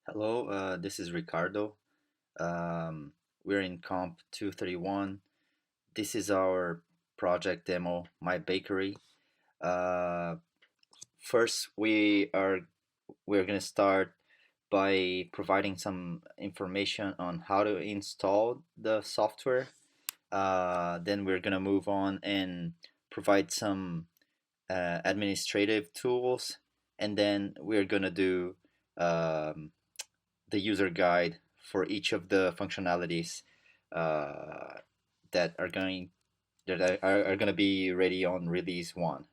Hello, this is Ricardo. We're in Comp 231. This is our project demo, My Bakery. Uh, First, we're gonna start by providing some information on how to install the software. Then we're gonna move on and provide some administrative tools, and then we're gonna do um, the user guide for each of the functionalities uh, that are going to be ready on release one.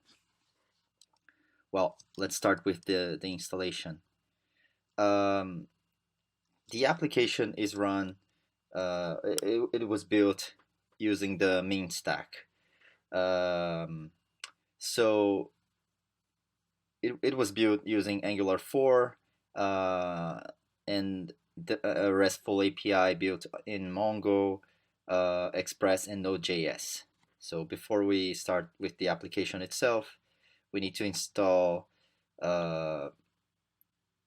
Well, let's start with the installation. Um, the application is run. It was built using the mean stack. Um, so it was built using Angular 4 uh, and a RESTful API built in Mongo, Express, and Node.js. So before we start with the application itself, we need to install. Uh,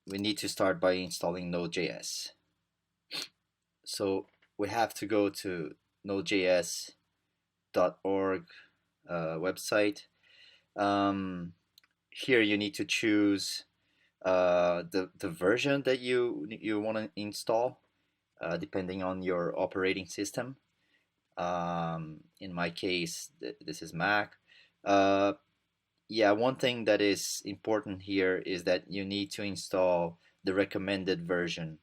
we need to start by installing Node.js. So we have to go to nodejs.org website. Um, Here you need to choose the version that you want to install, depending on your operating system. In my case, this is Mac. Uh, yeah, one thing that is important here is that you need to install the recommended version.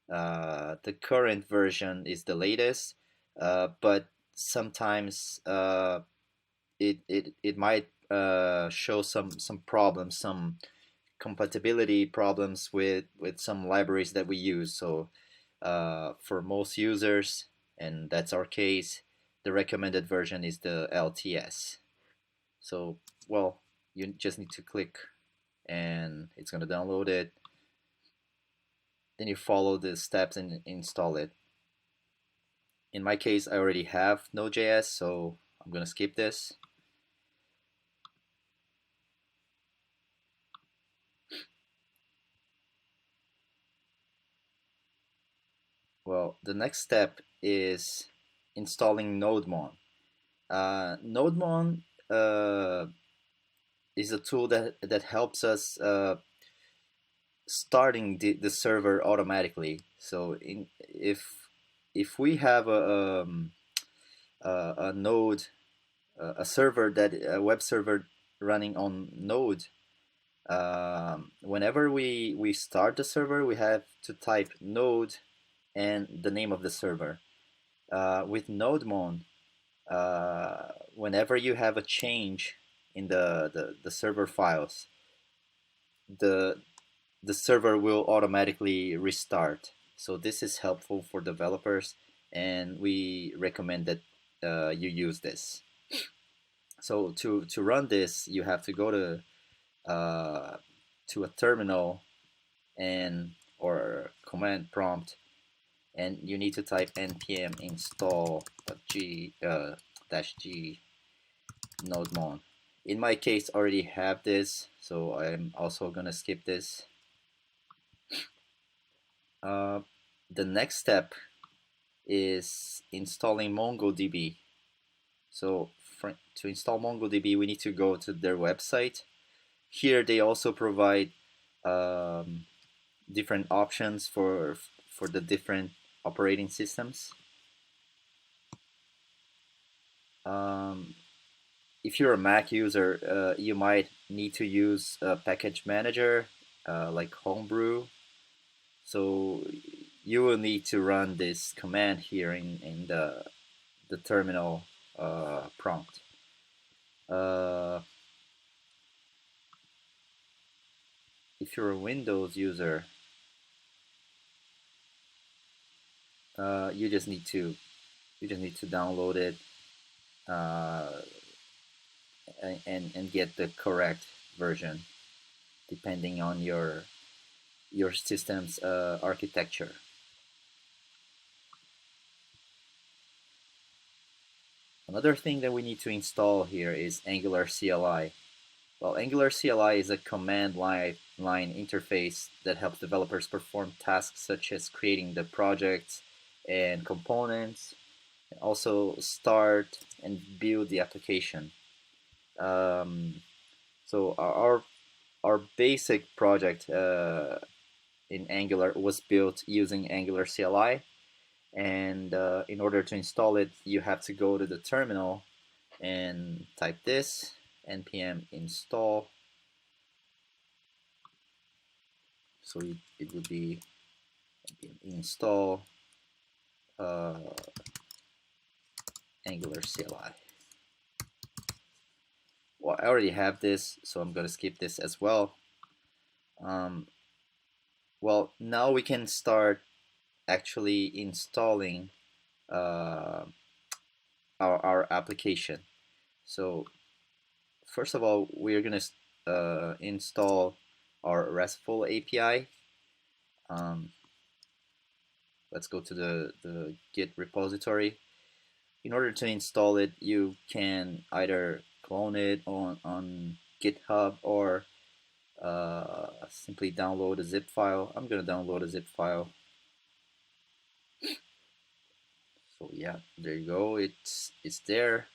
The current version is the latest, but sometimes it might show some problems, some compatibility problems with some libraries that we use. So for most users, and that's our case, the recommended version is the LTS. So well, you just need to click and it's going to download it. Then you follow the steps and install it. In my case, I already have Node.js, so I'm going to skip this. Well, the next step is installing NodeMon. NodeMon is a tool that helps us starting the server automatically. So if we have a node, a server that a web server running on Node, whenever we start the server, we have to type node and the name of the server. With NodeMon, whenever you have a change in the server files, the the server will automatically restart. So this is helpful for developers, and we recommend that you use this. So to run this, you have to go uh, to a terminal and or command prompt, and you need to type npm install g -g nodemon. In my case, I already have this, so I'm also gonna skip this. Uh, the next step is installing MongoDB. So to install MongoDB, we need to go to their website. Here they also provide um, different options for the different operating systems. Um, if you're a Mac user, you might need to use a package manager like Homebrew. So you will need to run this command here in the terminal prompt. Uh, if you're a Windows user, you just need to download it uh, and get the correct version depending on your system's architecture. Another thing that we need to install here is Angular CLI. Well, Angular CLI is a command line interface that helps developers perform tasks such as creating the projects and components, and also start and build the application. Um, so our basic project in Angular was built using Angular CLI, and in order to install it, you have to go to the terminal and type this npm install. So it would be install uh, Angular CLI. Well, I already have this, so I'm going to skip this as well. Um, well, now we can start actually installing uh, our application. So first of all, we're going to install our RESTful API. Um, let's go to the Git repository. In order to install it, you can either clone it on GitHub or simply download a zip file. I'm going to download a zip file. So yeah, there you go. It's there.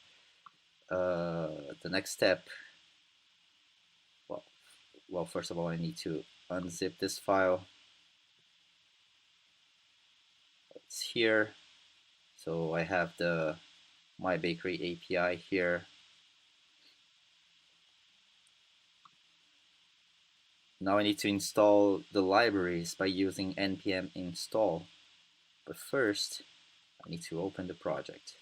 The next step, well, first of all, I need to unzip this file. It's here. So I have the My Bakery API here. Now I need to install the libraries by using npm install. But first, I need to open the project.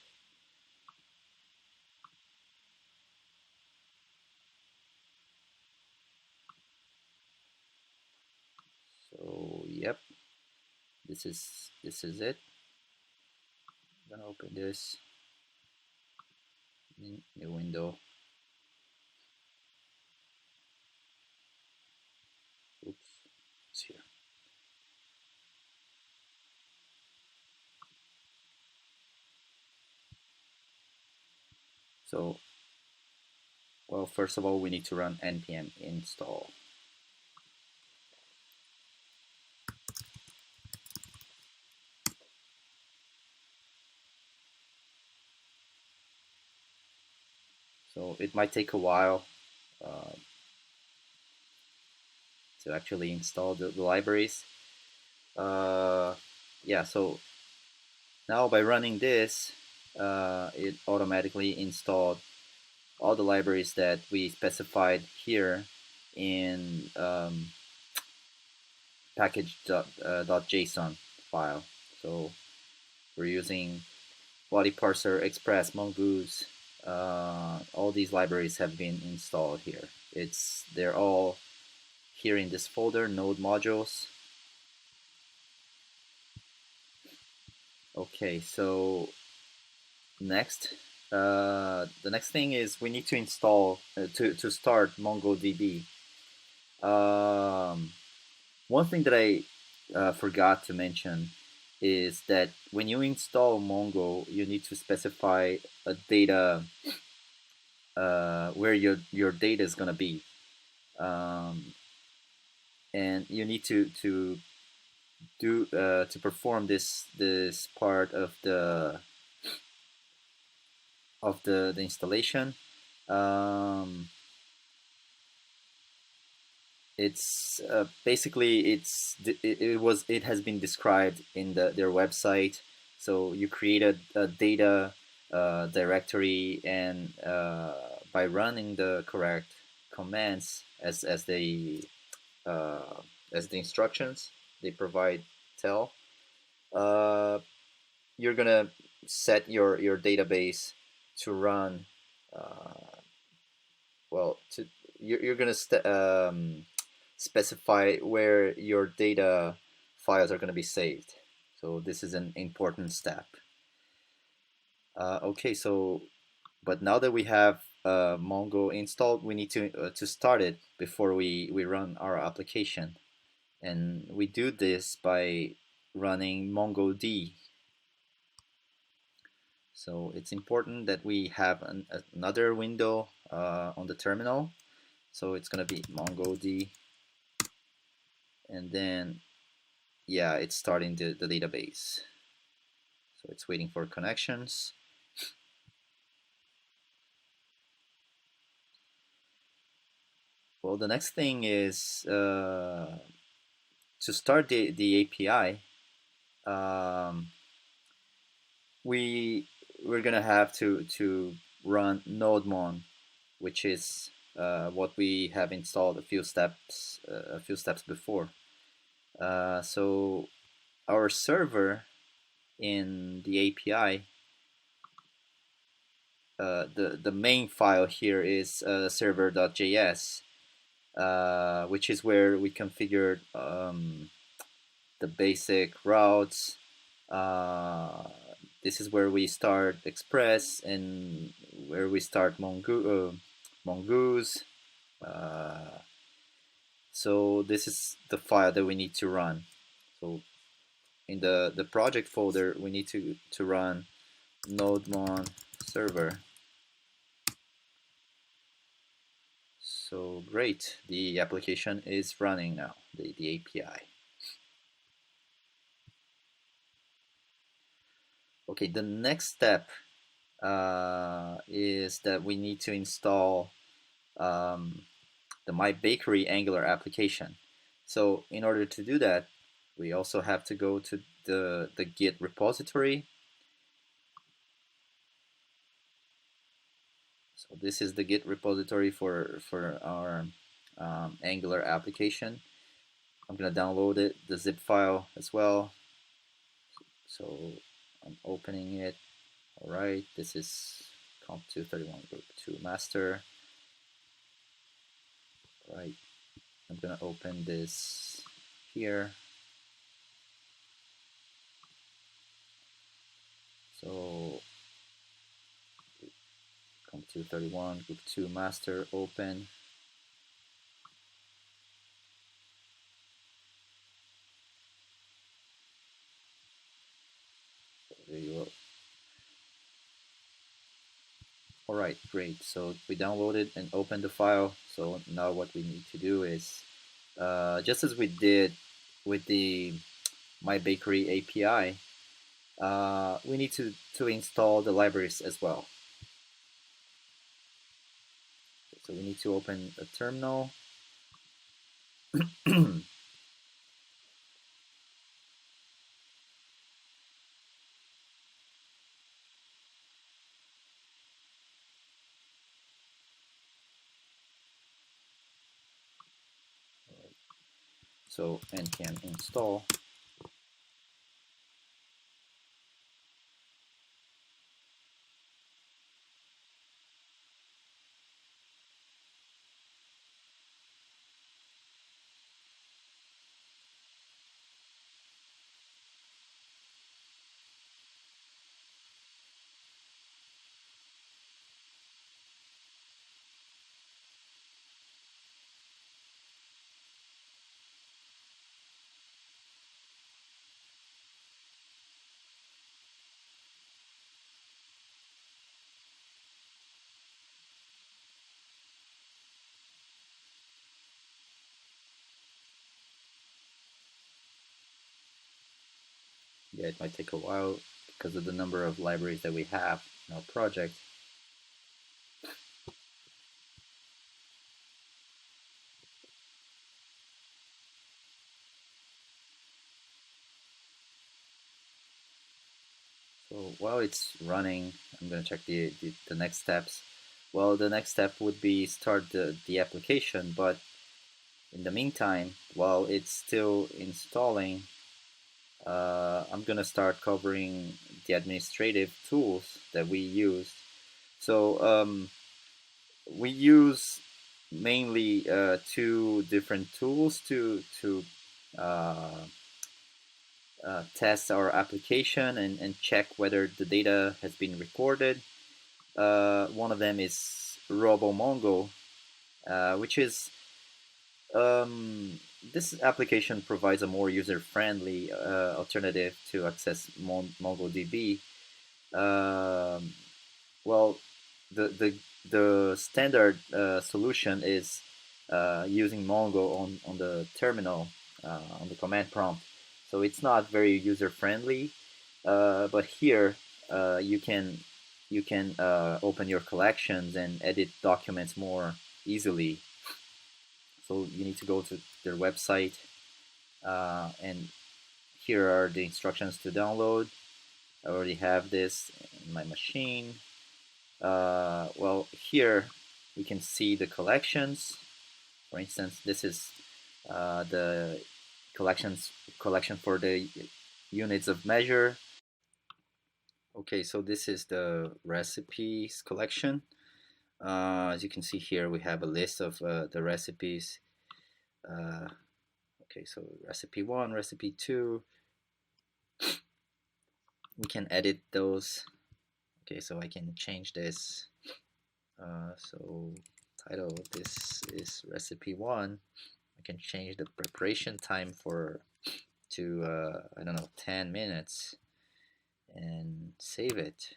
So yep, this is it. I'm gonna open this new window. Oops, it's here. So, well, first of all, we need to run npm install. So it might take a while uh, to actually install the libraries. Yeah, so now by running this, it automatically installed all the libraries that we specified here in package.json file. So we're using body parser, express, mongoose. All these libraries have been installed here. They're all here in this folder, node modules. Okay, so next, the next thing is we need to install to start MongoDB. One thing that I forgot to mention is that when you install Mongo, you need to specify a data where your data is gonna be, um, and you need to perform this part of the installation. Um, it's basically it has been described in their website. So you create a data directory, and by running the correct commands uh, as the instructions they provide tell, uh, you're gonna set your database to run. Uh, well, to you're gonna specify where your data files are gonna be saved. So this is an important step. Okay, so but now that we have Mongo installed, we need to start it before we run our application, and we do this by running mongod. So it's important that we have another window on the terminal. So it's gonna be MongoD, and then yeah, it's starting the database. So it's waiting for connections. Well, the next thing is to start the API. Um, we we're gonna have to run nodemon, which is what we have installed a few steps before. So our server in the API, the main file here is server.js, which is where we configured the basic routes. Uh, this is where we start Express and where we start Mongoose. Uh, so this is the file that we need to run. So in the project folder, we need to run nodemon server. So great, the application is running now, the API. Okay, the next step is that we need to install the My Bakery Angular application. So in order to do that, we also have to go to the Git repository. So this is the Git repository for our Angular application. I'm gonna download it, the zip file as well. So I'm opening it. All right, this is comp 231 group 2 master. All right, I'm gonna open this here. So comp 231 group 2 master open. There you go. All right, great. So we downloaded and opened the file. So now what we need to do is, just as we did with the My Bakery API, we need to install the libraries as well. So we need to open a terminal. So npm install. Yeah, it might take a while because of the number of libraries that we have in our project. So while it's running, I'm going to check the next steps. Well, the next step would be start the application, but in the meantime, while it's still installing, I'm going to start covering the administrative tools that we use. So we use mainly two different tools to uh, test our application and check whether the data has been recorded. One of them is RoboMongo, which is this application provides a more user-friendly alternative to access MongoDB. Well, the the standard solution is using Mongo on the terminal, on the command prompt. So it's not very user friendly. But here you can open your collections and edit documents more easily. So you need to go to their website, and here are the instructions to download. I already have this in my machine. Well, here we can see the collections. For instance, this is the collection for the units of measure. Okay, so this is the recipes collection. As you can see here, we have a list of the recipes. Uh, okay, so recipe 1, recipe 2. We can edit those. Okay, so I can change this. So title of this is recipe 1. I can change the preparation time to I don't know, 10 minutes and save it.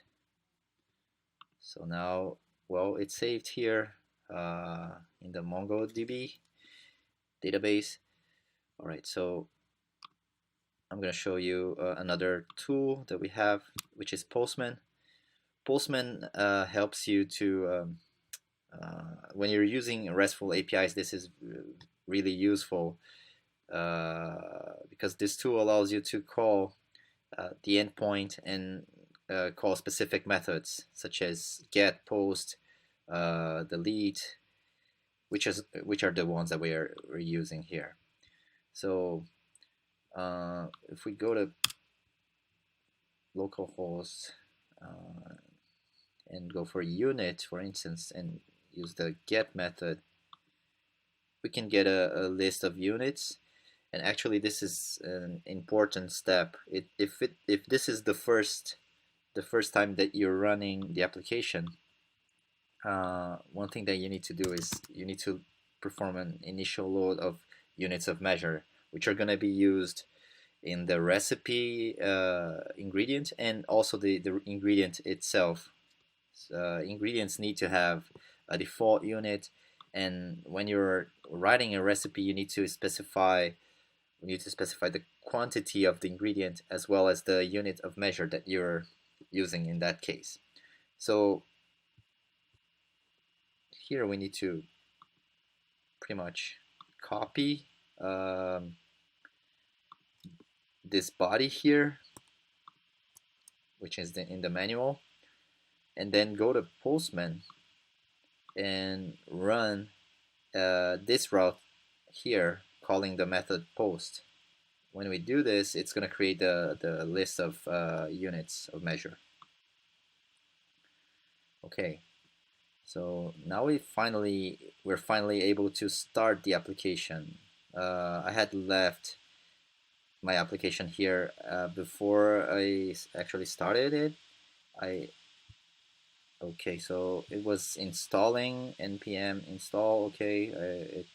So now, well, it's saved here in the MongoDB database. All right, so I'm going to show you another tool that we have, which is Postman. Postman helps you to, when you're using RESTful APIs, this is really useful because this tool allows you to call the endpoint and call specific methods such as get, post, delete, which are the ones that we're using here. So if we go to localhost and go for unit, for instance, and use the get method, we can get a list of units. And actually, this is an important step. If this is the first time that you're running the application, one thing that you need to do is you need to perform an initial load of units of measure, which are going to be used in the recipe ingredient and also the ingredient itself. Ingredients need to have a default unit, and when you're writing a recipe, you need to specify the quantity of the ingredient as well as the unit of measure that you're using in that case. So here we need to pretty much copy this body here, which is in the manual, and then go to Postman and run this route here, calling the method post. When we do this, it's going to create the list of units of measure. Okay, so now we're finally able to start the application. I had left my application here before I actually started it. Okay, so it was installing npm install. Okay,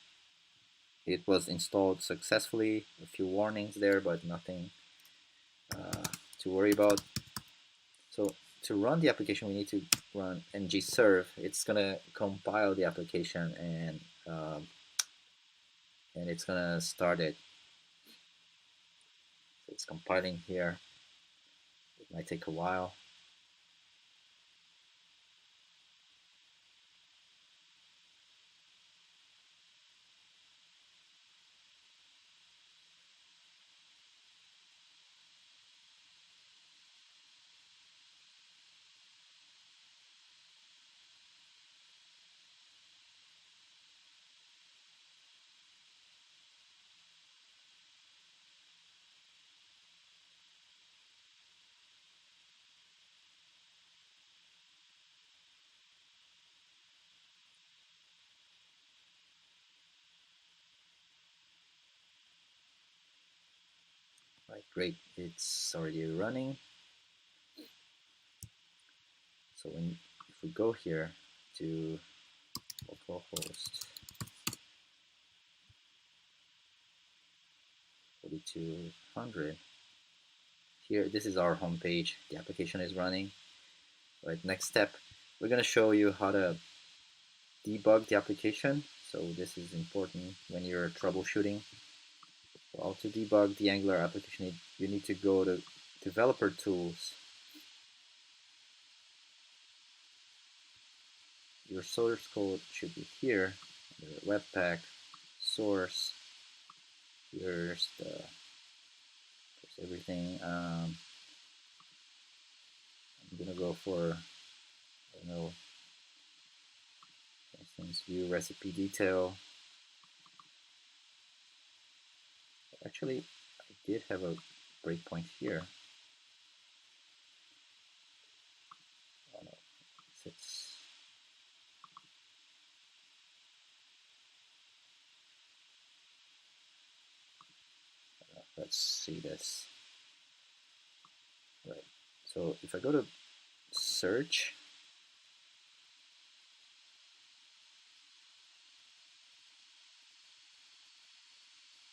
it was installed successfully. A few warnings there, but nothing to worry about. So to run the application, we need to run ngserve. It's gonna compile the application and it's gonna start it. So it's compiling here. It might take a while. Right, great. It's already running. So if we go here to localhost 4200, here, this is our home page. The application is running. Right, next step, we're going to show you how to debug the application. So this is important when you're troubleshooting. Well, to debug the Angular application, you need to go to Developer Tools. Your source code should be here. Webpack, source. Here's everything. I'm gonna go for, I don't know, for instance, view recipe detail. Actually, I did have a breakpoint here. Oh no, it's let's see this. Right. So if I go to search,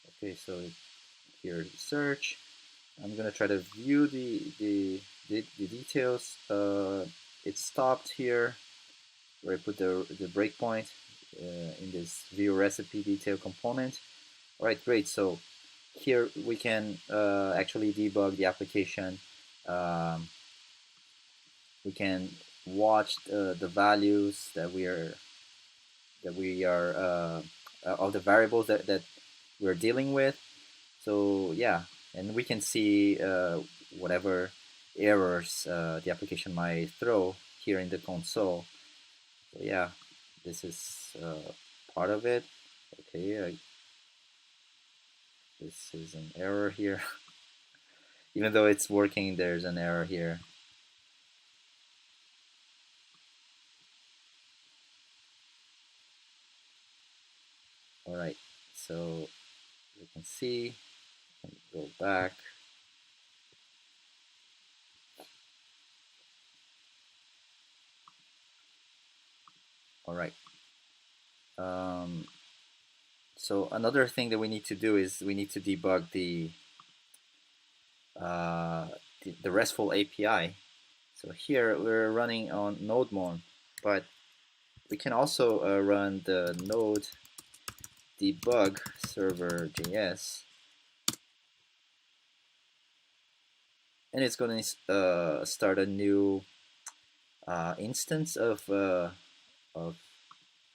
okay, so here search. I'm gonna try to view the details. It stopped here where I put the breakpoint in this view recipe detail component. All right, great. So here we can actually debug the application. We can watch the values that we are of the variables that we're dealing with. So yeah, and we can see whatever errors the application might throw here in the console. So yeah, this is part of it. Okay, this is an error here. Even though it's working, there's an error here. All right, so you can see, go back. All right. So another thing that we need to do is we need to debug uh, the RESTful API. So here we're running on NodeMon, but we can also run the node debug server.js, and it's going to start a new instance of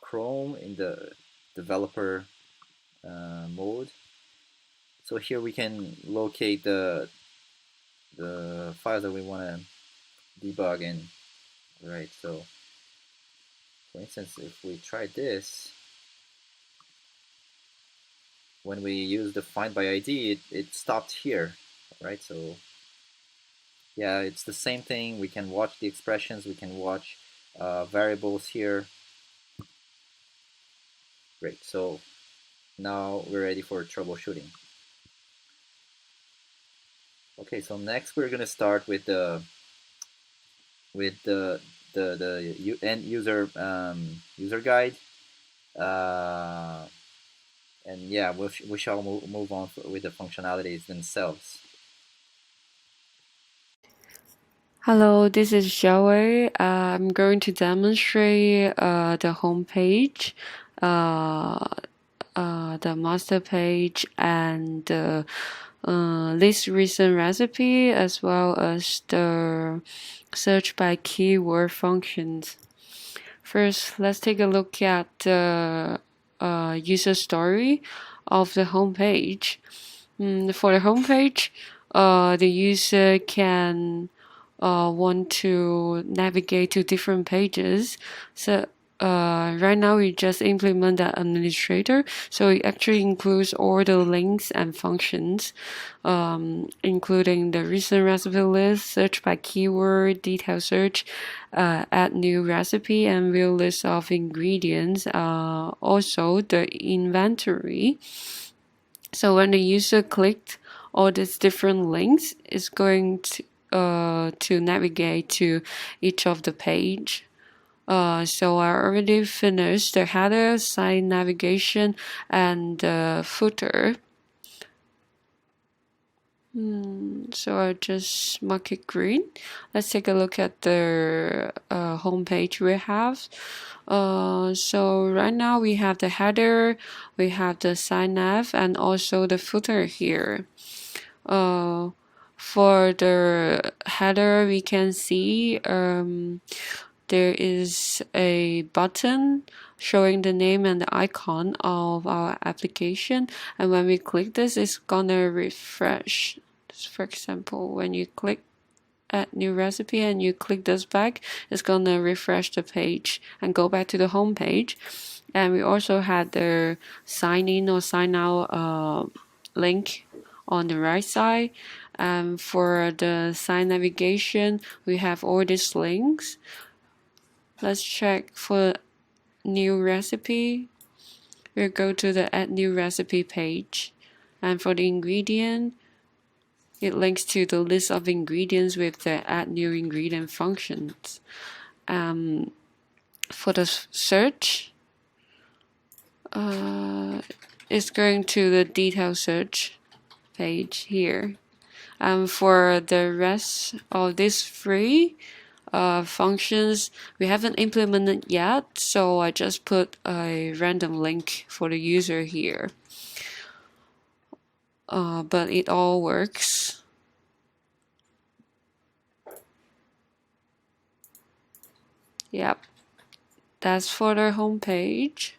Chrome in the developer mode. So here we can locate the file that we want to debug in. Right. So for instance, if we try this, when we use the find by ID, it stopped here. Right. So yeah, it's the same thing. We can watch the expressions. We can watch variables here. Great. So now we're ready for troubleshooting. Okay. So next we're gonna start with the end user user guide. Uh, and yeah, we shall move on with the functionalities themselves. Hello, this is Xiaowei. I'm going to demonstrate the home page, the master page, and the list recent recipe, as well as the search by keyword functions. First, let's take a look at the user story of the home page. For the home page, the user can want to navigate to different pages. So right now we just implement the administrator, so it actually includes all the links and functions, including the recent recipe list, search by keyword, detail search, add new recipe, and view list of ingredients. Also the inventory. So when the user clicked all these different links, it's going to navigate to each of the page. So I already finished the header, site navigation, and the footer. so I just mark it green. Let's take a look at the home page we have. So right now we have the header, we have the side nav, and also the footer here. For the header, we can see there is a button showing the name and the icon of our application, and when we click this, it's gonna refresh. For example, when you click add new recipe and you click this back, it's gonna refresh the page and go back to the home page. And we also had the sign in or sign out link on the right side. And for the site navigation, we have all these links. Let's check for new recipe. We'll go to the add new recipe page. And for the ingredient, it links to the list of ingredients with the add new ingredient functions. For the search, it's going to the detailed search page here. For the rest of these three functions, we haven't implemented yet, so I just put a random link for the user here. But it all works. Yep, that's for the home page.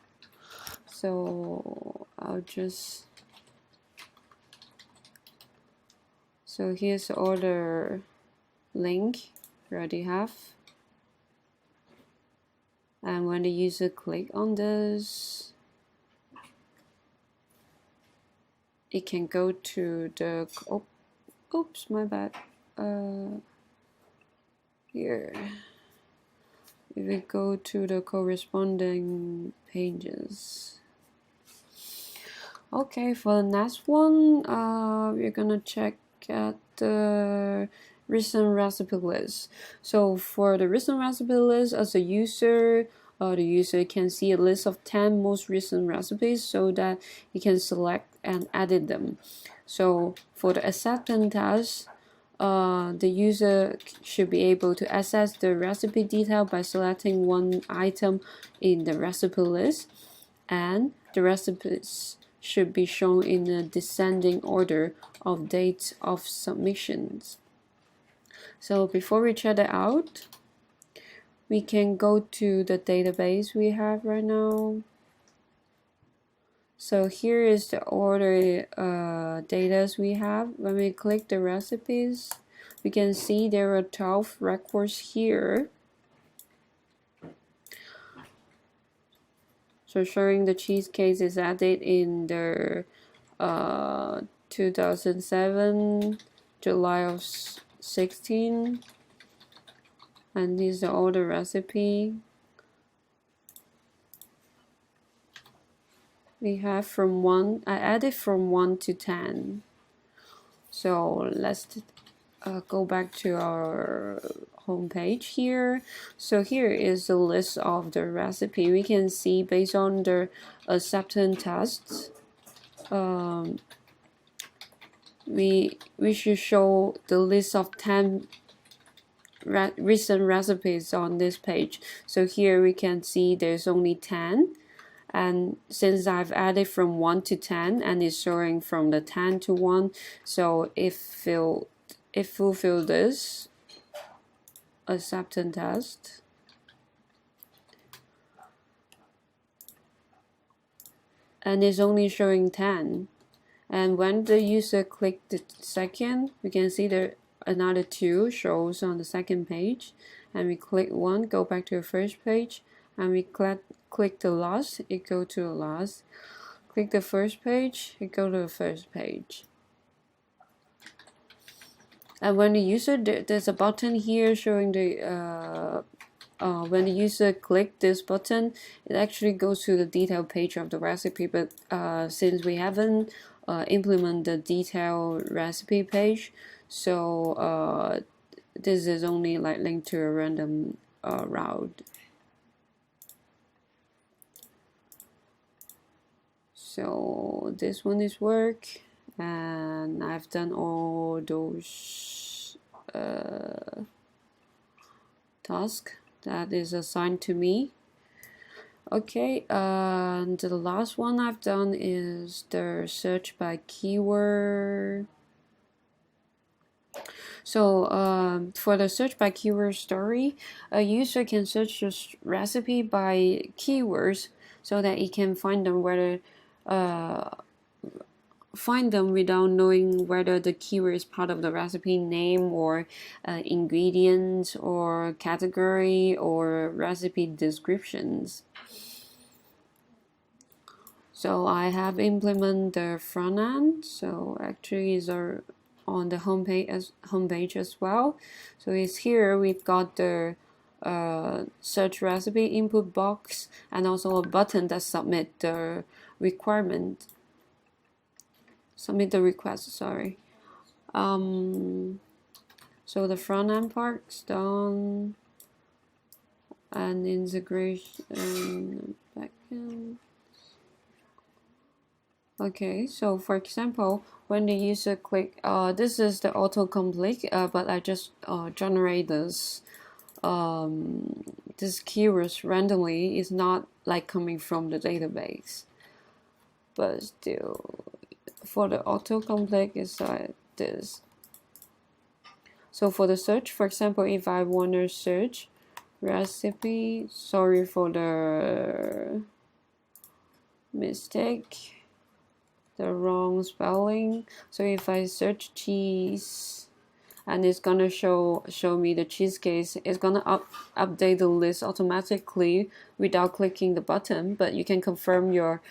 So I'll just. So here's the order link we already have. And when the user click on this, it can go to the, oops, my bad. Here, if we go to the corresponding pages. Okay, for the next one, we're gonna check at the recent recipe list. So for the recent recipe list, as a user, the user can see a list of 10 most recent recipes so that you can select and edit them. So for the acceptance test, the user should be able to access the recipe detail by selecting one item in the recipe list, and the recipes should be shown in a descending order of date of submissions. So before we check that out, we can go to the database we have right now. So here is the order data we have. When we click the recipes, we can see there are 12 records here. So showing the cheesecake is added in the 2007 July of 16, and this is the order recipe. We have from 1, I added from 1 to 10. So let's go back to our home page here. So here is the list of the recipe. We can see based on the acceptance tests, we should show the list of 10 recent recipes on this page. So here we can see there's only 10. And since I've added from 1 to 10 and it's showing from the 10 to 1, so if fulfill this acceptance test, and it's only showing 10. And when the user click the second, we can see there another 2 shows on the second page, and we click 1, go back to the first page, and we click the last, it go to the last. Click the first page, it go to the first page. And when the user, there's a button here showing the when the user click this button, it actually goes to the detailed page of the recipe. But since we haven't implemented the detailed recipe page, so this is only like linked to a random route. So this one is work, and I've done all those tasks that is assigned to me. Okay, and the last one I've done is the search by keyword. So for the search by keyword story, a user can search the recipe by keywords so that it can find them without knowing whether the keyword is part of the recipe name or ingredients or category or recipe descriptions. So I have implemented the front end. So actually is on the homepage as well. So it's here we've got the search recipe input box and also a button that submit the request. Sorry. So the front end part's done, and integration and backend. Okay, so for example, when the user click, this is the autocomplete, but I just generate this keywords randomly. It's not like coming from the database, but still, for the autocomplete, it's like this. So for the search, for example, if I want to search recipe, sorry for the mistake, the wrong spelling. So if I search cheese, and it's gonna show me the cheesecake, it's gonna update the list automatically without clicking the button, but you can confirm your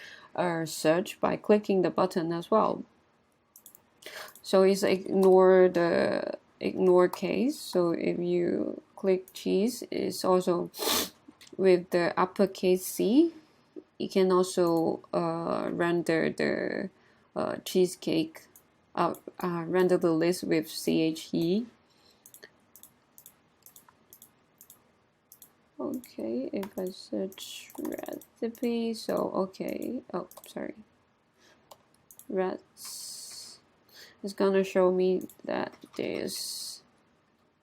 search by clicking the button as well. So it's ignore case. So if you click cheese, it's also with the uppercase C. You can also render the cheesecake, render the list with CHE. Okay, if I search recipe, so okay, oh sorry, rats, it's gonna show me that there's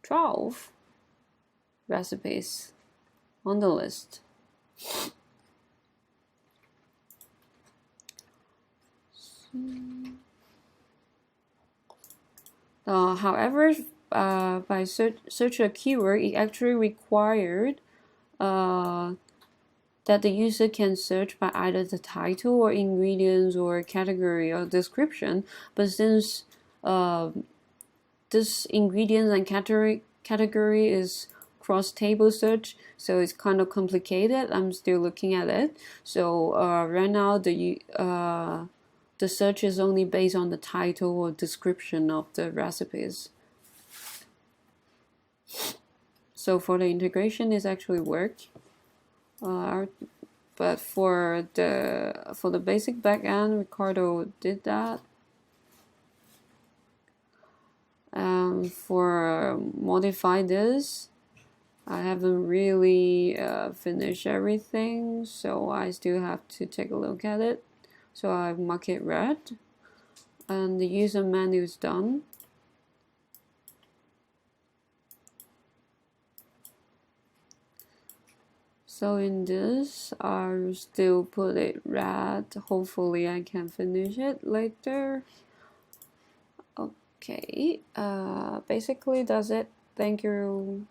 12 recipes on the list. However, by search a keyword, it actually required that the user can search by either the title or ingredients or category or description. But since this ingredients and category is cross-table search, so it's kind of complicated. I'm still looking at it. So right now the search is only based on the title or description of the recipes. So for the integration, it's actually worked. But for the basic backend, Ricardo did that. For modify this, I haven't really finished everything, so I still have to take a look at it. So I mark it red, and the user menu is done. So in this, I'll still put it red. Hopefully I can finish it later. Okay, basically that's it. Thank you.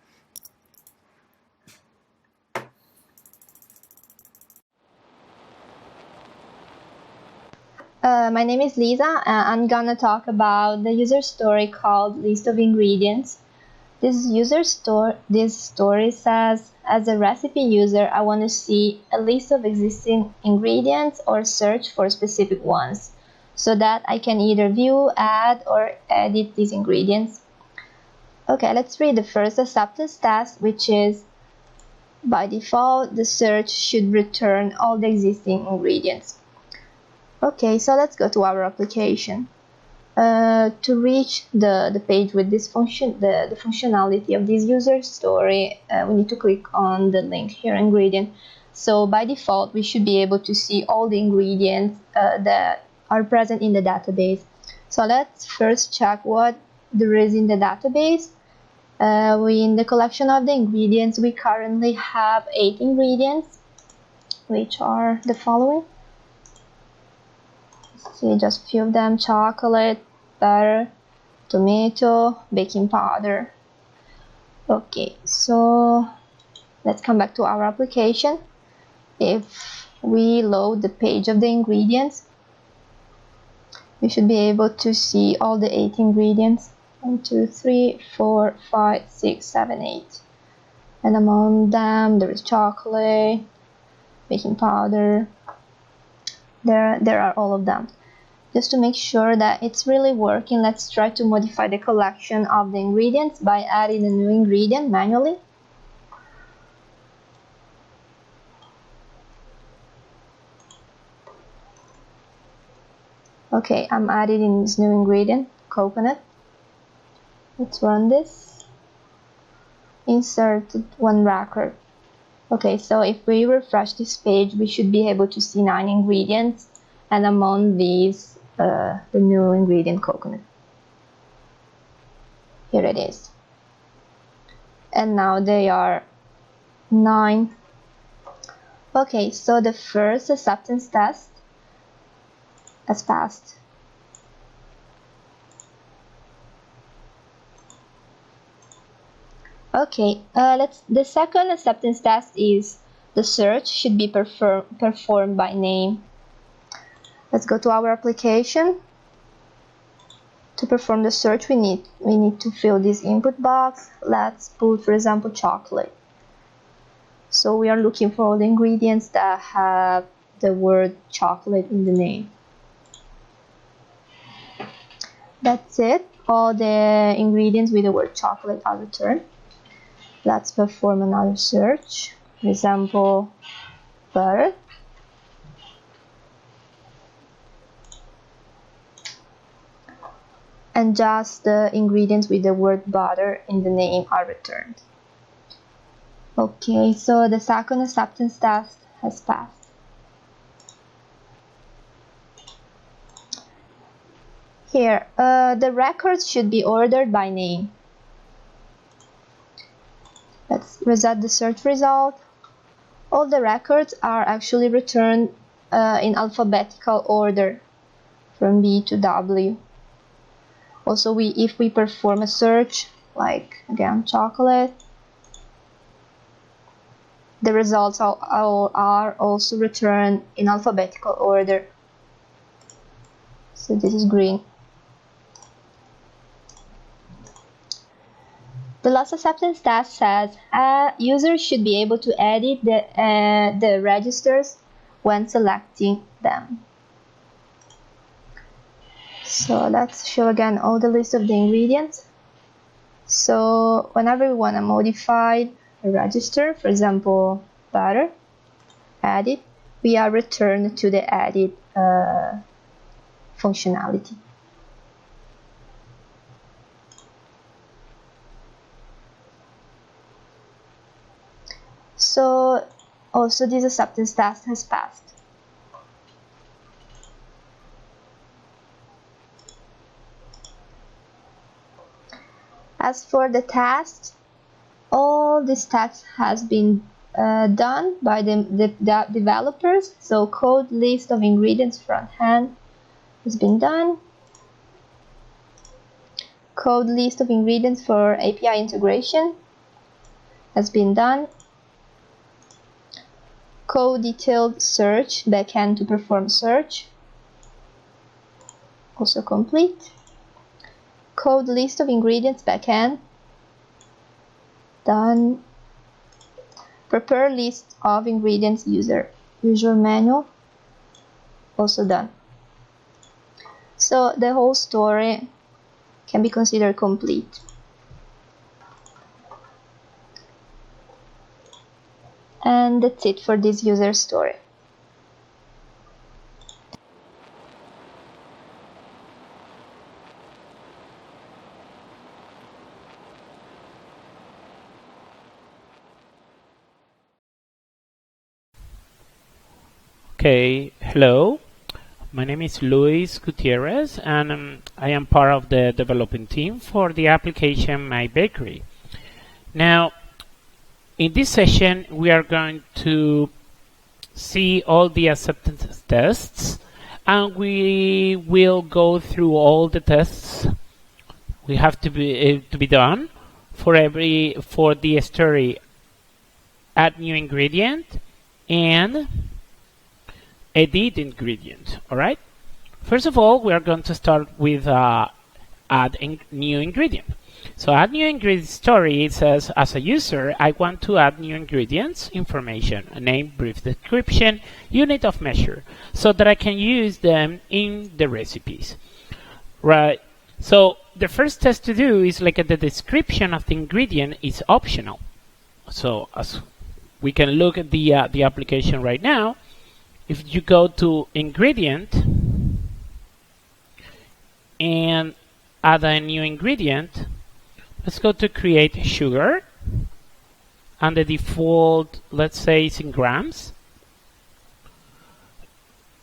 My name is Lisa, and I'm gonna talk about the user story called List of Ingredients. This story says, as a recipe user, I want to see a list of existing ingredients or search for specific ones, so that I can either view, add, or edit these ingredients. Okay, let's read the first acceptance test, which is, by default, the search should return all the existing ingredients. Okay, so let's go to our application. To reach the page with this function, the functionality of this user story, we need to click on the link here, ingredient. So by default, we should be able to see all the ingredients that are present in the database. So let's first check what there is in the database. In the collection of the ingredients, we currently have 8 ingredients, which are the following. Let's see just a few of them: chocolate, butter, tomato, baking powder. Okay, so let's come back to our application. If we load the page of the ingredients, we should be able to see all the 8 ingredients. 1, 2, 3, 4, 5, 6, 7, 8. And among them there is chocolate, baking powder. There are all of them. Just to make sure that it's really working, let's try to modify the collection of the ingredients by adding a new ingredient manually. Okay, I'm adding in this new ingredient, coconut. Let's run this. Insert one record. Okay, so if we refresh this page, we should be able to see 9 ingredients, and among these, the new ingredient, coconut. Here it is. And now they are 9. Okay, so the first acceptance test has passed. Okay, the second acceptance test is the search should be performed by name. Let's go to our application. To perform the search, we need to fill this input box. Let's put, for example, chocolate. So we are looking for all the ingredients that have the word chocolate in the name. That's it. All the ingredients with the word chocolate are returned. Let's perform another search. For example, butter. And just the ingredients with the word butter in the name are returned. Okay, so the second acceptance test has passed. Here, the records should be ordered by name. Let's reset the search result. All the records are actually returned in alphabetical order from B to W. Also, if we perform a search, like again chocolate, the results are also returned in alphabetical order. So this is green. The last acceptance test says users should be able to edit the registers when selecting them. So let's show again all the list of the ingredients. So whenever we want to modify a register, for example, butter, edit, we are returned to the edit functionality. So also this acceptance test has passed. As for the test, all this test has been done by the developers. So code list of ingredients front end has been done. Code list of ingredients for API integration has been done. Code detailed search backend to perform search, also complete. Code list of ingredients backend, done. Prepare list of ingredients user manual, also done. So the whole story can be considered complete. And that's it for this user story. Okay, hello. My name is Luis Gutierrez, and I am part of the developing team for the application My Bakery. Now, in this session, we are going to see all the acceptance tests, and we will go through all the tests we have to be done for the story add new ingredient and edit ingredient. All right. First of all, we are going to start with add new ingredient. So add new ingredient story, it says, as a user, I want to add new ingredients, information, a name, brief description, unit of measure, so that I can use them in the recipes. Right. So the first test to do is like the description of the ingredient is optional. So as we can look at the application right now, if you go to ingredient and add a new ingredient, let's go to create sugar, and the default, let's say, is in grams,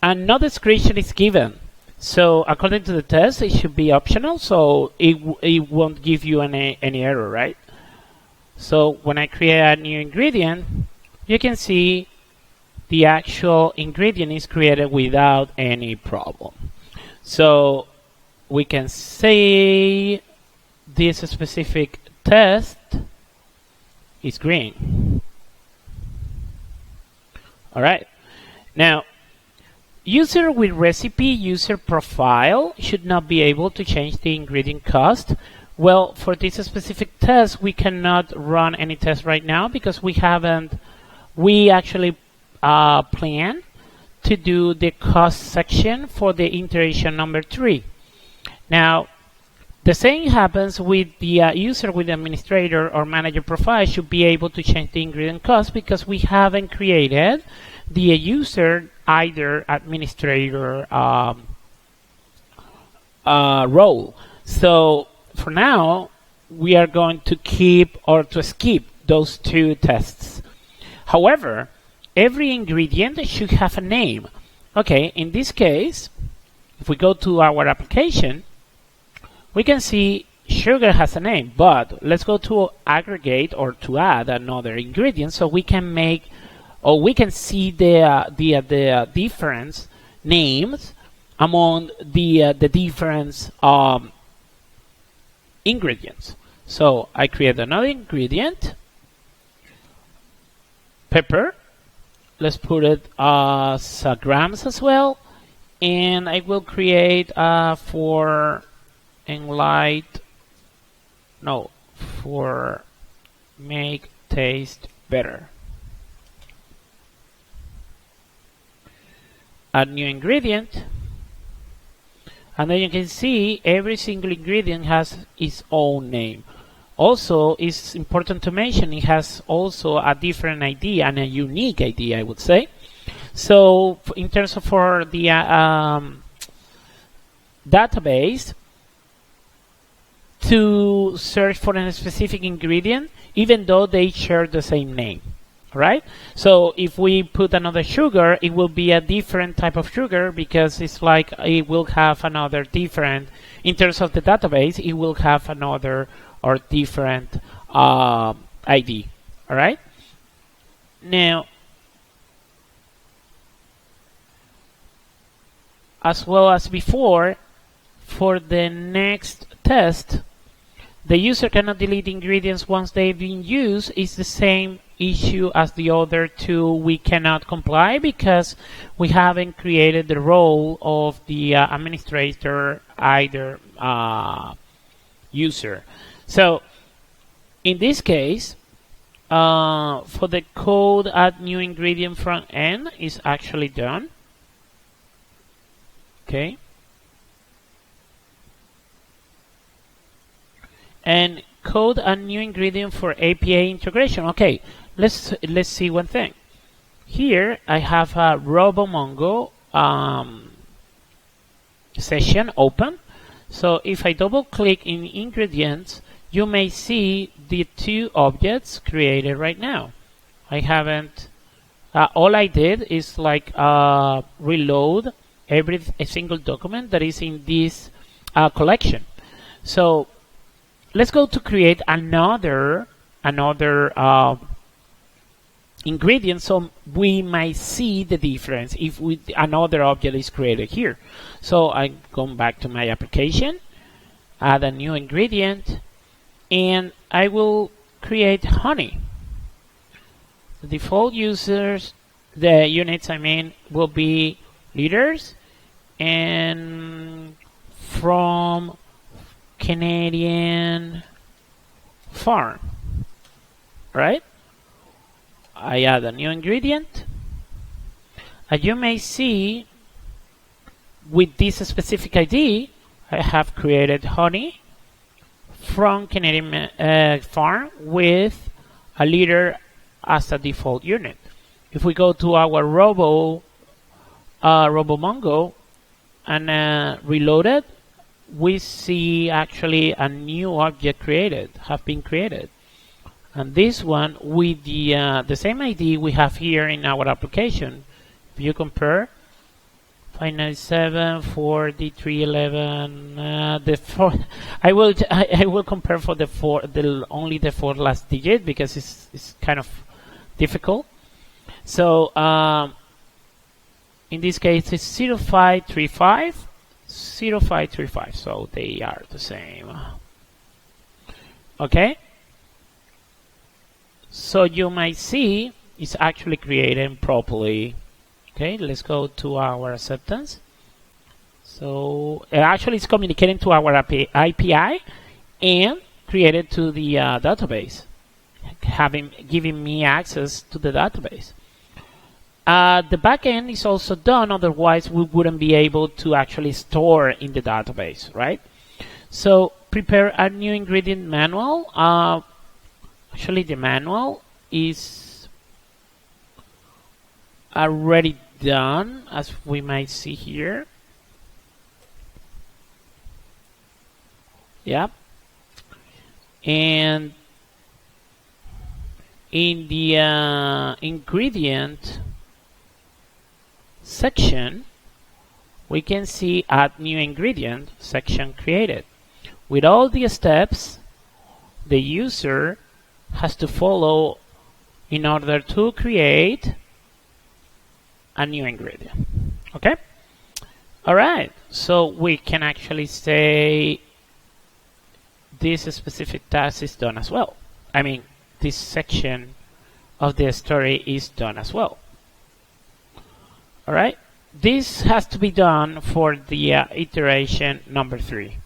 and no description is given. So according to the test, it should be optional, so it won't give you any error, right? So when I create a new ingredient, you can see the actual ingredient is created without any problem. So we can say this specific test is green. All right. Now, user with recipe user profile should not be able to change the ingredient cost. Well, for this specific test, we cannot run any test right now because we actually plan to do the cost section for the iteration number 3. Now, the same happens with the user with administrator or manager profile should be able to change the ingredient cost because we haven't created the user either administrator role. So for now, we are going to keep or to skip those 2 tests. However, every ingredient should have a name. Okay, in this case, if we go to our application, we can see sugar has a name, but let's go to aggregate or to add another ingredient so we can make or we can see the different names among the different ingredients. So I create another ingredient, pepper. Let's put it as grams as well, and I will create for make taste better. Add new ingredient, and then you can see every single ingredient has its own name. Also, it's important to mention it has also a different ID and a unique ID, I would say. So in terms of for the database, to search for a specific ingredient, even though they share the same name, right? So if we put another sugar, it will be a different type of sugar because it's like it will have another different, in terms of the database, it will have another or different ID, all right? Now, as well as before, for the next test, the user cannot delete ingredients once they've been used. It's the same issue as the other 2. We cannot comply because we haven't created the role of the administrator, either user. So in this case, for the code add new ingredient front end is actually done. Okay. And code a new ingredient for API integration. Okay, let's see one thing. Here I have a RoboMongo session open. So if I double click in ingredients, you may see the 2 objects created right now. I haven't. All I did is like reload every single document that is in this collection. So let's go to create another ingredient, so we might see the difference if another object is created here. So I'm going back to my application, add a new ingredient, and I will create honey. The default users, the units I mean, will be liters and from Canadian farm, right? I add a new ingredient. As you may see, with this specific ID, I have created honey from Canadian farm with a liter as a default unit. If we go to our RoboMongo and reload it, we see actually a new object have been created. And this one with the same ID we have here in our application. If you compare 597, 4311, the four, I will compare for only the four last digit because it's kind of difficult. So in this case it's 0535, 0535. So they are the same. Okay. So you might see it's actually created properly. Okay, let's go to our acceptance. So actually it's communicating to our API and created to the database, giving me access to the database. The backend is also done, otherwise we wouldn't be able to actually store in the database, right? So prepare a new ingredient manual. Actually, the manual is already done, as we might see here. Yeah. And in the ingredient section, we can see add new ingredient section created. With all the steps the user has to follow in order to create a new ingredient. Okay? Alright, so we can actually say this specific task is done as well. I mean, this section of the story is done as well. Alright, this has to be done for the iteration number 3.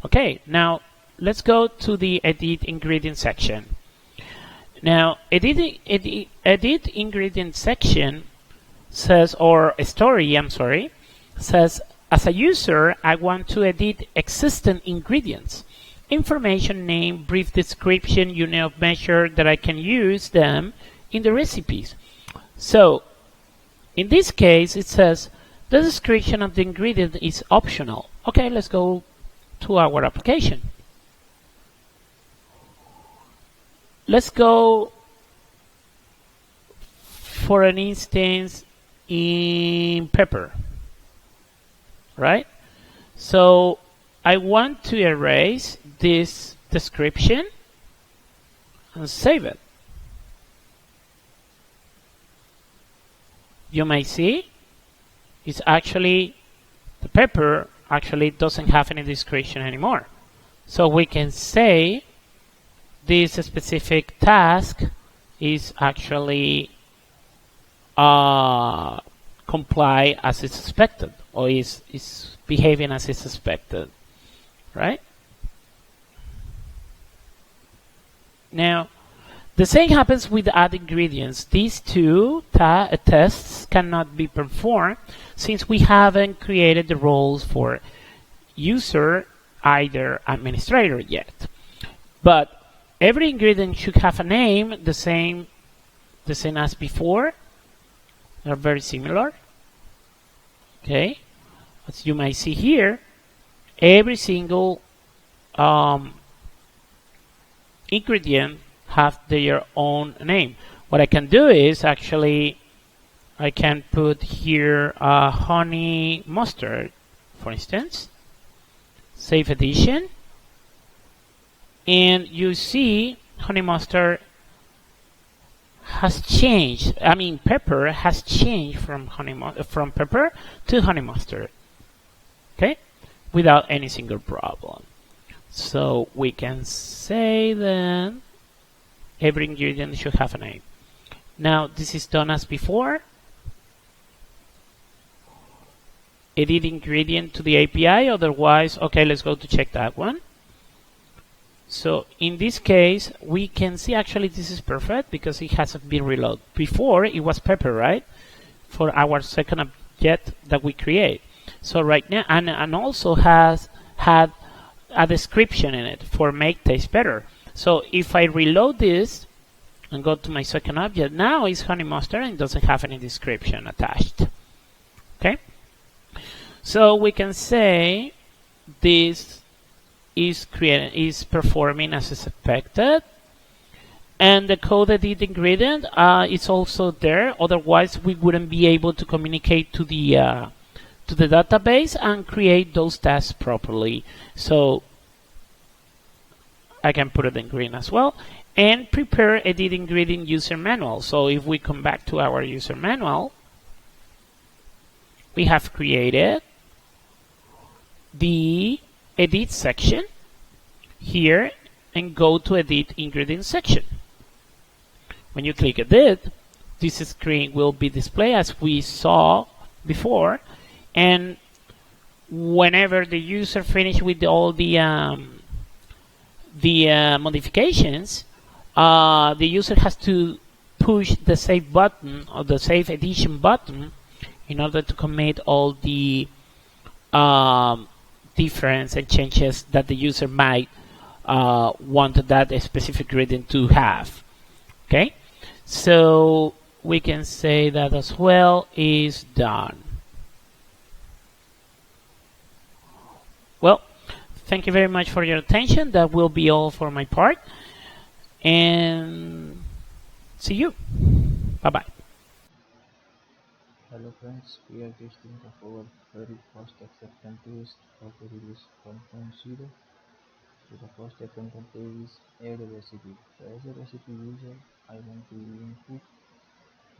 Okay, now let's go to the edit ingredient section. Now, edit ingredient section says, or a story, I'm sorry, says, as a user, I want to edit existing ingredients. Information, name, brief description, unit of measure that I can use them in the recipes. So, in this case, it says, the description of the ingredient is optional. Okay, let's go to our application. Let's go, for an instance, in pepper, right? So I want to erase this description and save it. You may see it's actually, the pepper actually doesn't have any description anymore. So we can say this specific task is actually comply as it's expected, or is behaving as it's expected, right? Now, the same happens with add ingredients. These two tests cannot be performed since we haven't created the roles for user, either administrator yet. But every ingredient should have a name, the same as before. They're very similar. Okay, as you might see here, every single ingredient have their own name. What I can do is actually I can put here honey mustard, for instance. Save edition. And you see honey mustard has changed. I mean, pepper has changed from from pepper to honey mustard. Okay, without any single problem. So we can say then every ingredient should have a name. Now this is done as before. Edit ingredient to the API. Otherwise, okay, let's go to check that one. So in this case, we can see actually this is perfect because it hasn't been reloaded. Before it was pepper, right? For our second object that we create. So right now, and also has had a description in it for make taste better. So if I reload this and go to my second object, now it's honey mustard and doesn't have any description attached. Okay? So we can say this is performing as expected, and the code edit ingredient is also there. Otherwise, we wouldn't be able to communicate to the database and create those tasks properly. So I can put it in green as well. And prepare edit ingredient user manual. So if we come back to our user manual, we have created the edit section here and go to edit ingredient section. When you click edit, this screen will be displayed as we saw before, and whenever the user finishes with all the modifications, the user has to push the save button or the save edition button in order to commit all the difference and changes that the user might want that specific gradient to have. Okay, so we can say that as well is done. Well, thank you very much for your attention. That will be all for my part, and see you. Bye bye. Hello friends, we are testing our very first acceptance test of the release 1.0. So the first acceptance test is add a recipe. So as a recipe user, I want to input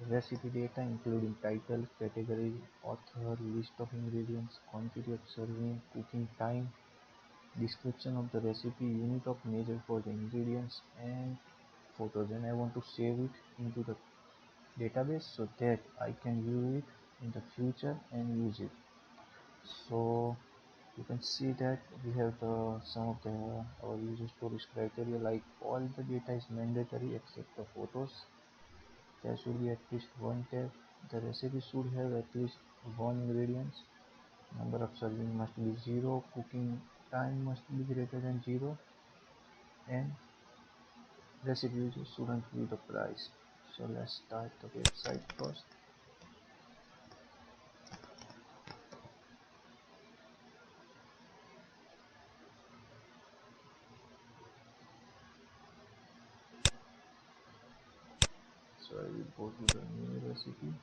recipe data including title, category, author, list of ingredients, quantity of serving, cooking time, description of the recipe, unit of measure for the ingredients, and photos. And I want to save it into the database so that I can view it in the future and use it. So you can see that we have some of our user storage criteria, like all the data is mandatory except the photos. There should be at least one tab. The recipe should have at least one ingredient. Number of serving must be 0. Cooking time must be greater than 0. And recipe user shouldn't be the price. So let's start the website first. So I will go to the new recipe.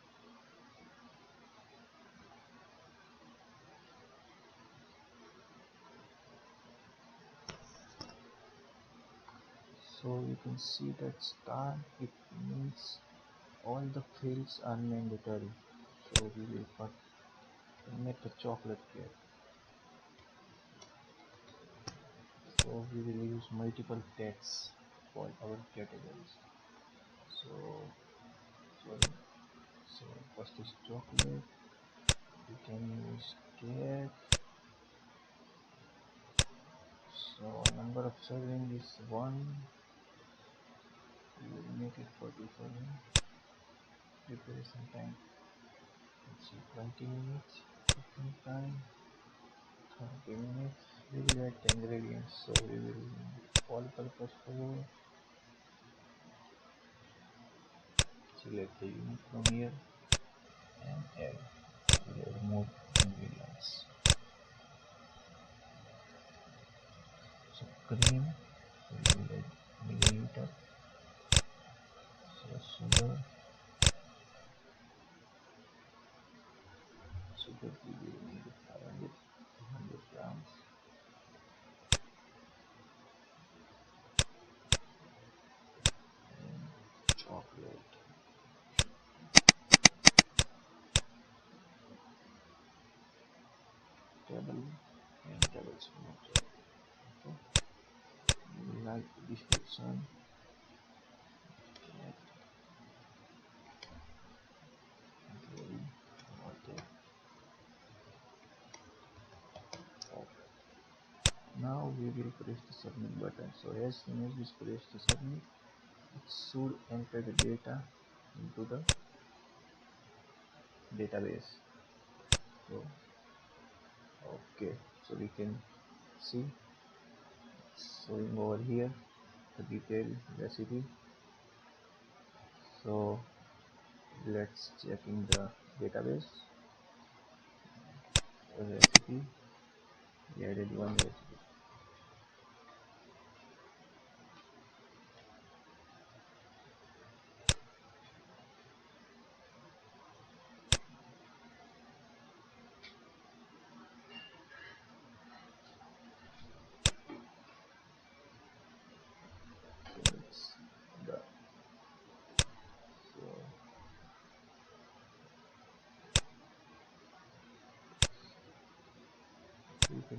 So you can see that star, it means all the fields are mandatory. So we will make the chocolate cake. So we will use multiple tags for our categories. So first is chocolate. We can use cake. So number of serving is 1. We will make it 47. Preparation time, let's see, 20 minutes. Cooking time 30 minutes. We will add the ingredients. So we will all purpose flour. Select the unit from here and add. We will add more ingredients. So cream, we will add milliliter. So sugar, write description. Now we will press the submit button. So as soon as we press the submit, it should enter the data into the database. So okay, so we can see showing over here the detailed recipe. So let's check in the database. A recipe, we added one recipe.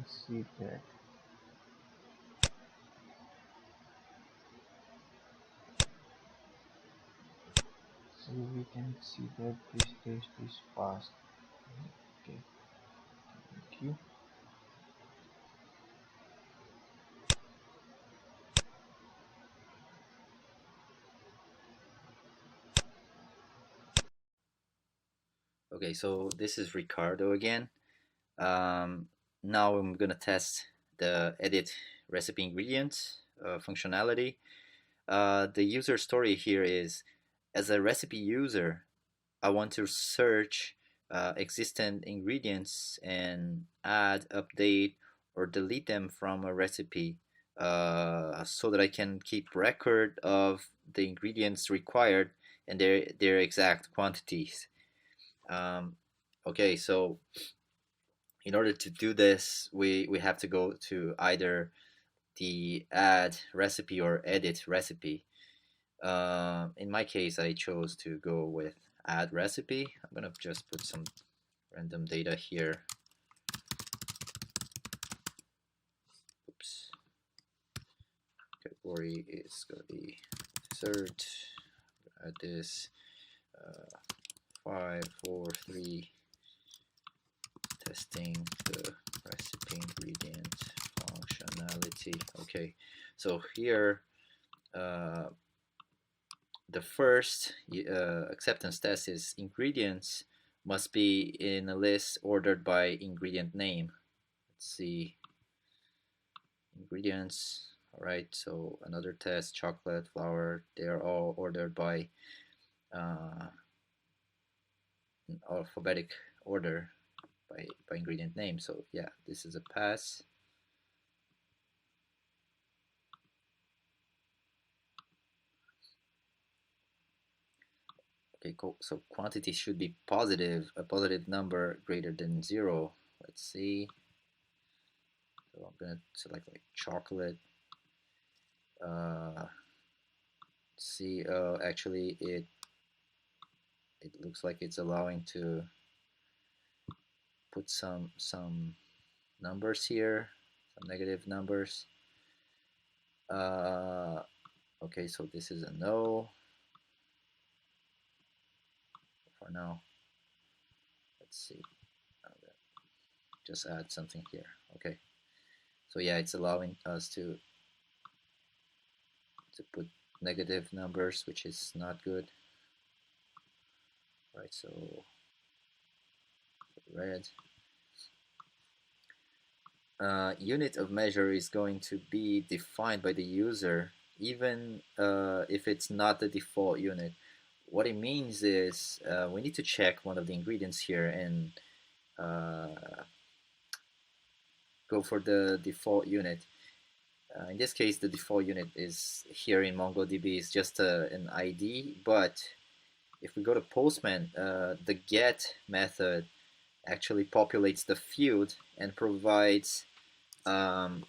So it's done. So you can see that this test is passed. Okay, thank you. Okay, so this is Ricardo again. Now I'm gonna test the edit recipe ingredients functionality. The user story here is, as a recipe user, I want to search existing ingredients and add, update, or delete them from a recipe so that I can keep record of the ingredients required and their exact quantities. Um, okay, so in order to do this, we have to go to either the add recipe or edit recipe. In my case, I chose to go with add recipe. I'm gonna just put some random data here. Oops. Category is gonna be dessert. Add this 5, 4, 3. Testing the recipe ingredient functionality. Okay, so here the first acceptance test is ingredients must be in a list ordered by ingredient name. Let's see, ingredients. All right, so another test, chocolate, flour, they are all ordered by alphabetic order by ingredient name. So yeah, this is a pass. Okay, cool. So quantity should be positive, a positive number greater than 0. Let's see. So I'm gonna select like chocolate. See, actually it looks like it's allowing to put some numbers here, some negative numbers. Okay, so this is a no for now. Let's see. Just add something here. Okay. So yeah, it's allowing us to put negative numbers, which is not good. Right, so red. Unit of measure is going to be defined by the user, even if it's not the default unit. What it means is we need to check one of the ingredients here and go for the default unit. In this case, the default unit is here in MongoDB is just an ID, but if we go to Postman, the get method actually populates the field and provides the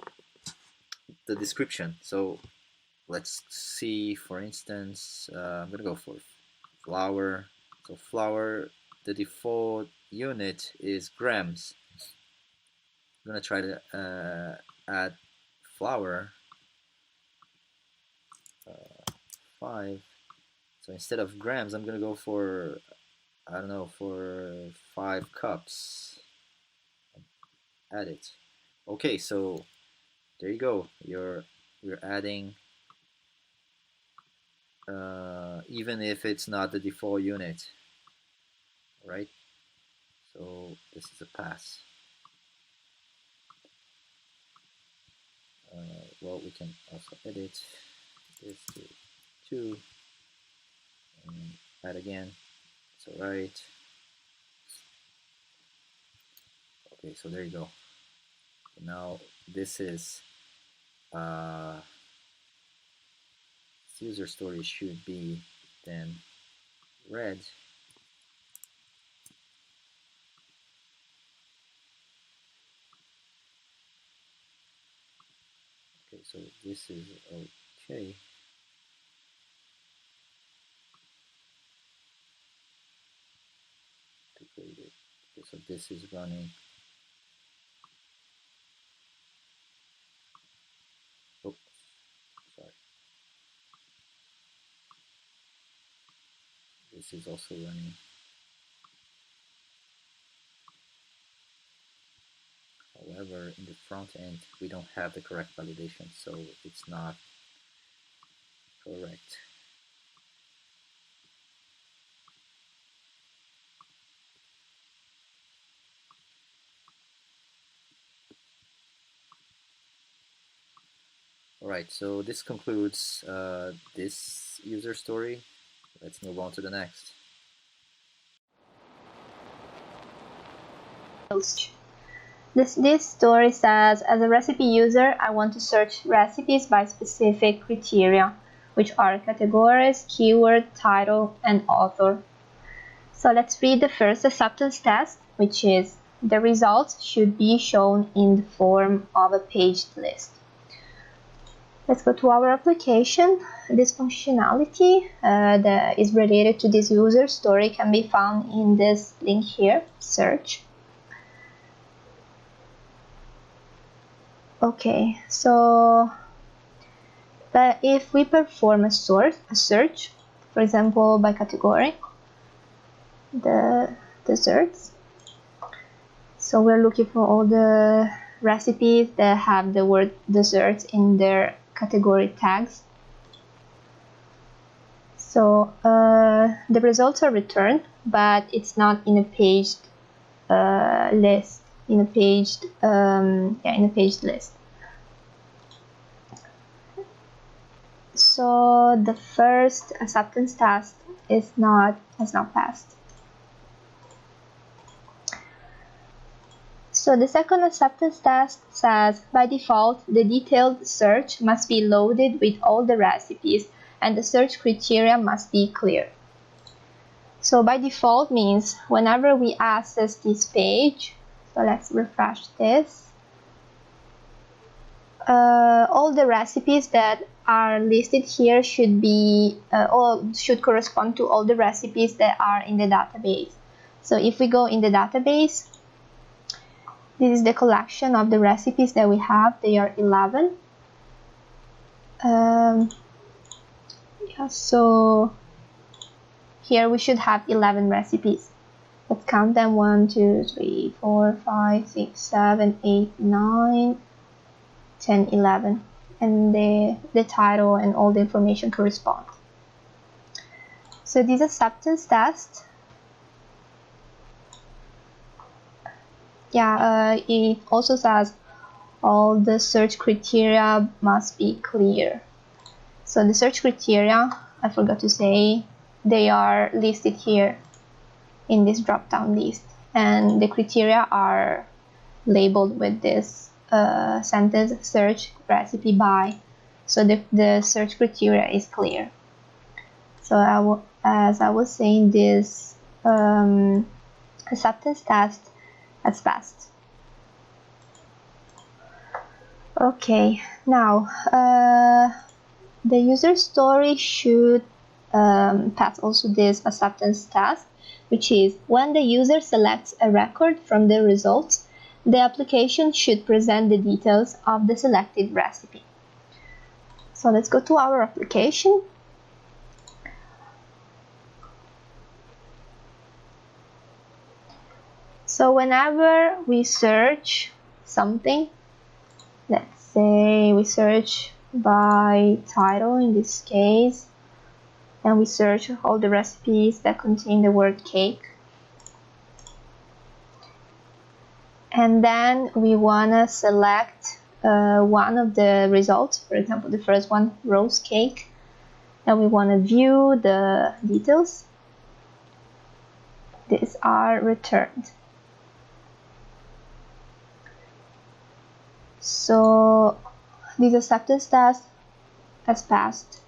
description. So let's see, for instance, I'm gonna go for flour. So flour, the default unit is grams. I'm gonna try to add flour. 5. So instead of grams, I'm gonna go for, I don't know, for 5 cups. Add it. Okay, so there you go. We're adding, even if it's not the default unit, right? So this is a pass. Well, we can also edit this to 2 and add again. It's alright. Okay, so there you go. Now this is user story should be then red. Okay, so this is okay. To create it. Okay, so this is running. Oh, sorry. This is also running. However, in the front end, we don't have the correct validation, so it's not correct. Alright, so this concludes this user story. Let's move on to the next. This story says, as a recipe user, I want to search recipes by specific criteria, which are categories, keyword, title, and author. So let's read the first acceptance test, which is the results should be shown in the form of a paged list. Let's go to our application. This functionality that is related to this user story can be found in this link here, search. Okay, so but if we perform a search, for example, by category, the desserts, so we're looking for all the recipes that have the word desserts in their category tags. So the results are returned, but it's not in a paged list. In a paged list. So the first acceptance test has not passed. So the second acceptance test says, by default, the detailed search must be loaded with all the recipes and the search criteria must be clear. So by default means whenever we access this page, so let's refresh this, all the recipes that are listed here should be should correspond to all the recipes that are in the database. So if we go in the database, this is the collection of the recipes that we have. They are 11. So here we should have 11 recipes. Let's count them: 1, 2, 3, 4, 5, 6, 7, 8, 9, 10, 11. And the title and all the information correspond. So this acceptance test, it also says all the search criteria must be clear. So the search criteria, I forgot to say, they are listed here in this drop-down list, and the criteria are labeled with this sentence, search recipe by. So the search criteria is clear. So as I was saying, this acceptance test has passed. Okay, now the user story should pass also this acceptance test, which is when the user selects a record from the results, the application should present the details of the selected recipe. So let's go to our application. So whenever we search something, let's say we search by title in this case, and we search all the recipes that contain the word cake. And then we want to select one of the results, for example, the first one, rose cake, and we want to view the details. These are returned. So this acceptance test has passed.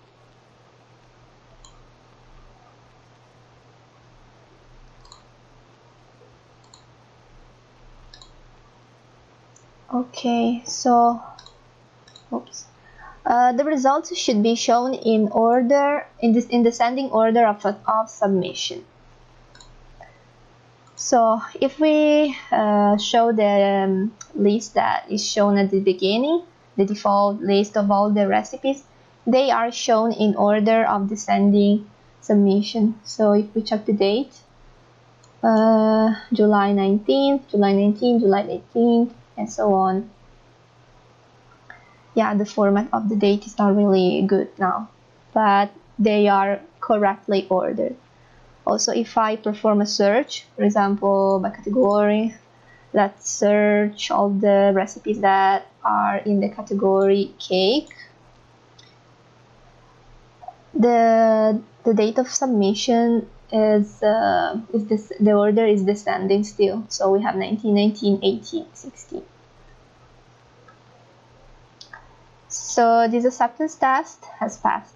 Okay, so the results should be shown in order in descending order of submission. So if we show the list that is shown at the beginning, the default list of all the recipes, they are shown in order of descending submission. So if we check the date, July 19th, July 19th, July 18th, and so on. Yeah, the format of the date is not really good now, but they are correctly ordered. Also, if I perform a search, for example, by category, let's search all the recipes that are in the category cake. The date of submission is the order is descending still. So we have 19, 19, 18, 16. So this acceptance test has passed.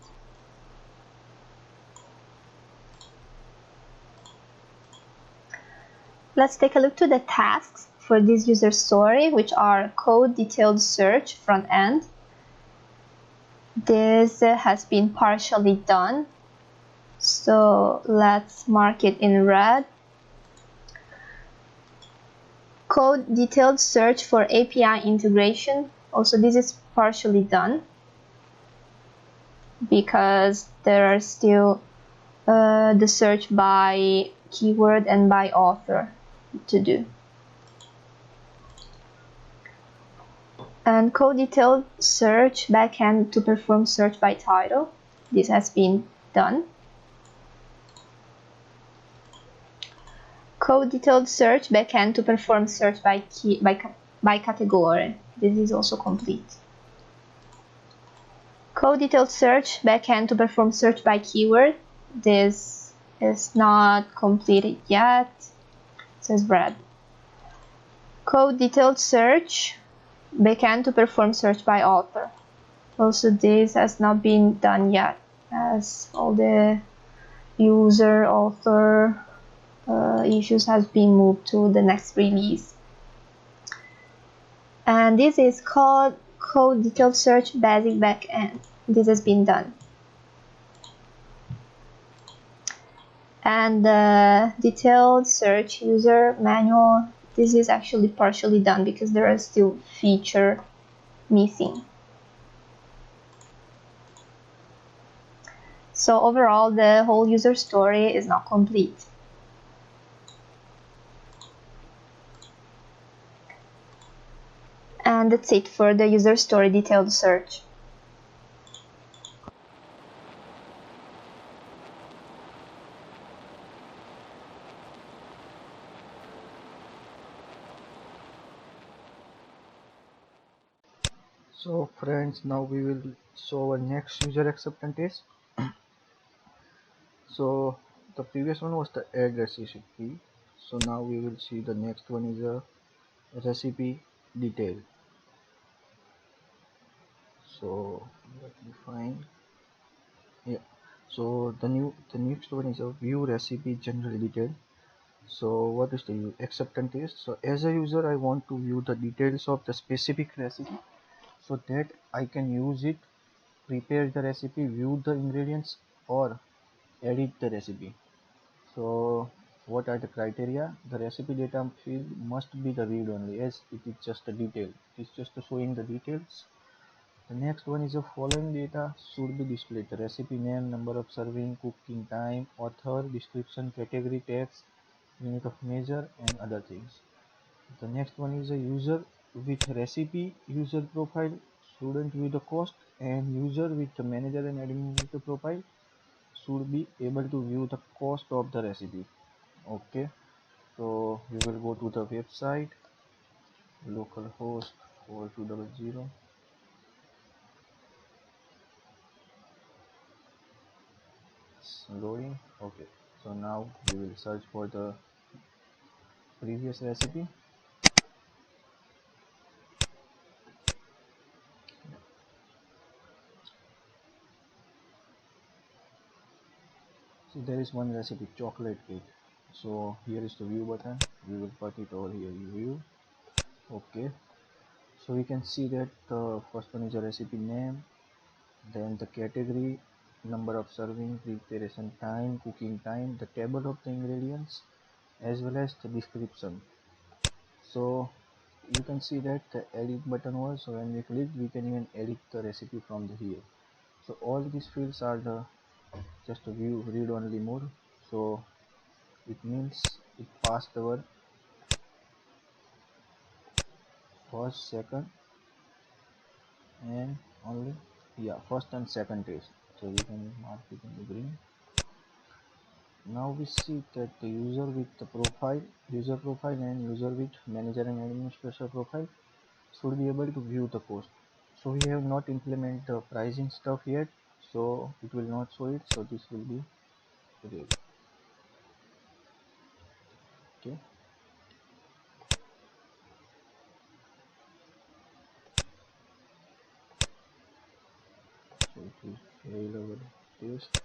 Let's take a look to the tasks for this user story, which are code detailed search front end. This has been partially done. So let's mark it in red. Code detailed search for API integration. Also, this is partially done because there are still the search by keyword and by author to do. And code detailed search backend to perform search by title. This has been done. Code detailed search backend to perform search by category. This is also complete. Code detailed search backend to perform search by keyword. This is not completed yet. It says red. Code detailed search backend to perform search by author. Also, this has not been done yet, as all the user author issues has been moved to the next release. And this is called code detailed search basic backend. This has been done. And the detailed search user manual, this is actually partially done because there are still features missing. So overall, the whole user story is not complete. And that's it for the user story detailed search. So friends, now we will show our next user acceptance test. So the previous one was the add recipe. So now we will see the next one is a recipe detail. So let me find. Yeah. So the next one is a view recipe general detail. So what is the acceptance test? So as a user, I want to view the details of the specific recipe so that I can use it, prepare the recipe, view the ingredients, or edit the recipe. So what are the criteria? The recipe data field must be the read only, as it is just a detail. It's just showing the details. The next one is the following data should be displayed: the recipe name, number of serving, cooking time, author, description, category, text, unit of measure and other things. The next one is a user with recipe user profile, student with the cost, and user with the manager and administrator profile should be able to view the cost of the recipe. Okay, so we will go to the website, localhost 4200. It's loading. Okay, so now we will search for the previous recipe. So there is one recipe, chocolate cake. So here is the view button. We will put it over here, view. Okay, so we can see that the first one is a recipe name, then the category, number of serving, preparation time, cooking time, the table of the ingredients, as well as the description. So you can see that the edit button was, so when we click we can even edit the recipe from the here. So all these fields are the just a view read only mode. So it means it passed our first, second, and only, yeah, first and second test. So we can mark it in green. Now we see that the user with the profile, user profile, and user with manager and administrator profile should be able to view the cost. So we have not implemented the pricing stuff yet, so it will not show it. So this will be red. Okay. So it will fail our test.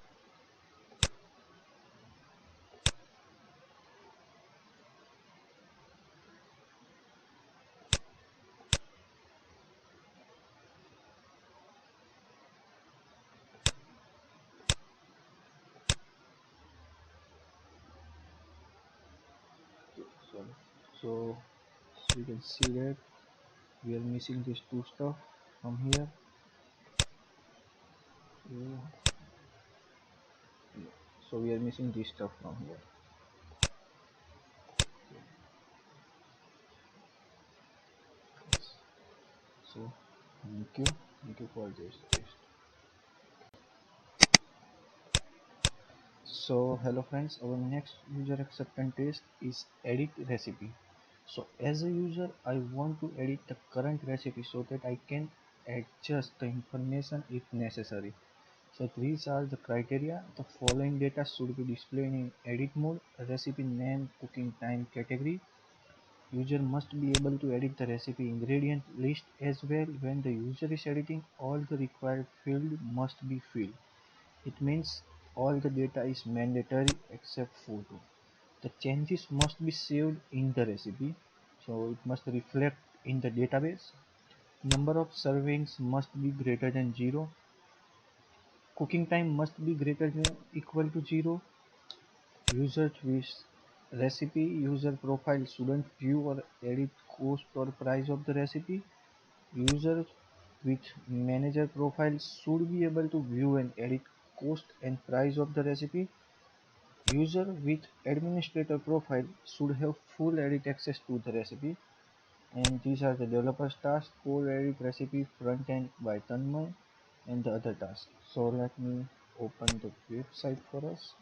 Okay, sorry. So we can see that we are missing these two stuff from here. So, so we are missing this stuff from here. Yes. So thank you for this test. So hello friends, our next user acceptance test is edit recipe. So as a user I want to edit the current recipe so that I can adjust the information if necessary. So these are the criteria. The following data should be displayed in edit mode: recipe name, cooking time, category. User must be able to edit the recipe ingredient list as well. When the user is editing, all the required field must be filled. It means all the data is mandatory except photo. The changes must be saved in the recipe, so it must reflect in the database. Number of servings must be greater than 0. Cooking time must be greater than equal to 0. User choice recipe user profile shouldn't view or edit cost or price of the recipe. User with manager profile should be able to view and edit cost and price of the recipe. User with administrator profile should have full edit access to the recipe. And these are the developer's tasks: code edit recipe front end by Tanmay and the other tasks. So let me open the website for us.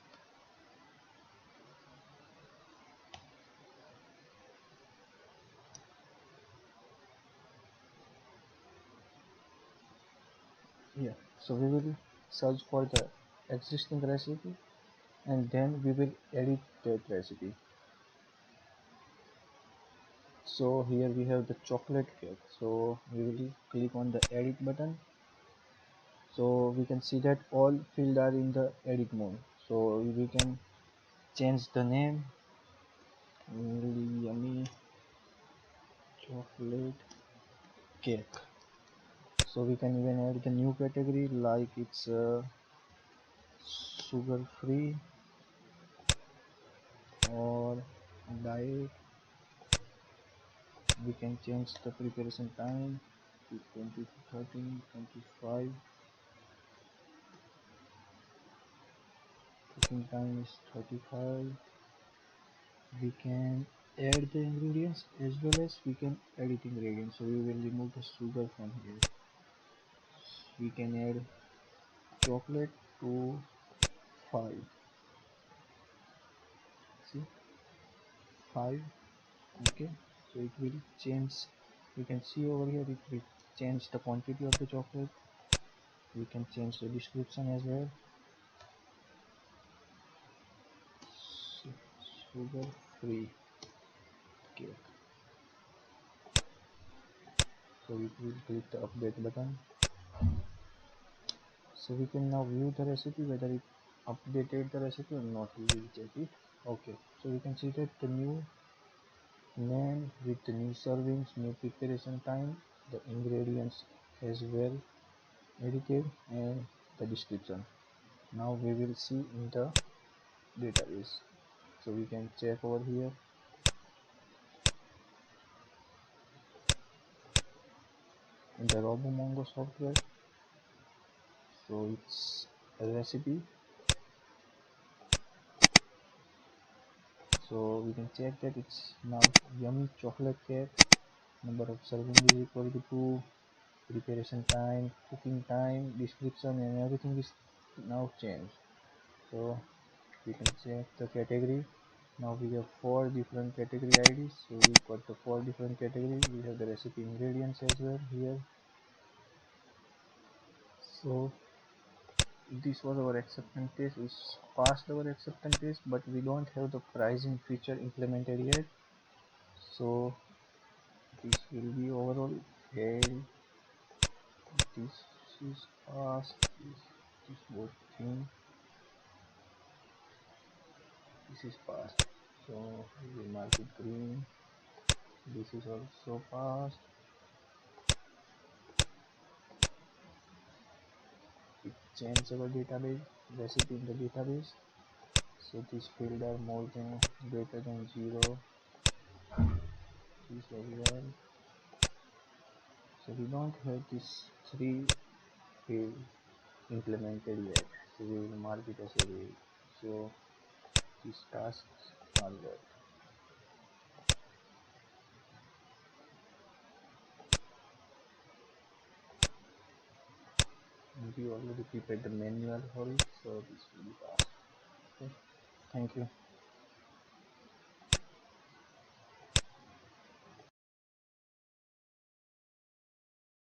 Yeah, so we will search for the existing recipe and then we will edit that recipe. So here we have the chocolate cake, so we will click on the edit button. So we can see that all fields are in the edit mode, so we can change the name, really yummy chocolate cake. So we can even add the new category like it's sugar free or diet. We can change the preparation time to 20 to 30, 25. Cooking time is 35. we can add the ingredients as well as we can edit ingredients. So we will remove the sugar from here. We can add chocolate to 5. See, 5. Okay, so it will change. You can see over here it will change the quantity of the chocolate. We can change the description as well. Sugar free cake. So we will click the update button. So we can now view the recipe whether it updated the recipe or not. We will check it. Okay, so we can see that the new name with the new servings, new preparation time, the ingredients as well edited, and the description. Now we will see in the database. So we can check over here. In the RoboMongo software, so it's a recipe. So we can check that it's now yummy chocolate cake. Number of serving is equal to 2. Preparation time, cooking time, description, and everything is now changed. So we can check the category. Now we have 4 different category IDs. So we got the 4 different categories. We have the recipe ingredients as well here. So this was our acceptance test. We passed our acceptance test, but we don't have the pricing feature implemented yet. So this will be overall fail. This is passed. This both thing. This is passed. So we will mark it green. This is also passed. We change our database recipe in the database. So this field are more than greater than 0. This as well. So we don't have this 3 field implemented yet. So we will mark it as a fail. So these tasks are there. We already prepared the manual for it, so this will be passed. Okay. Thank you.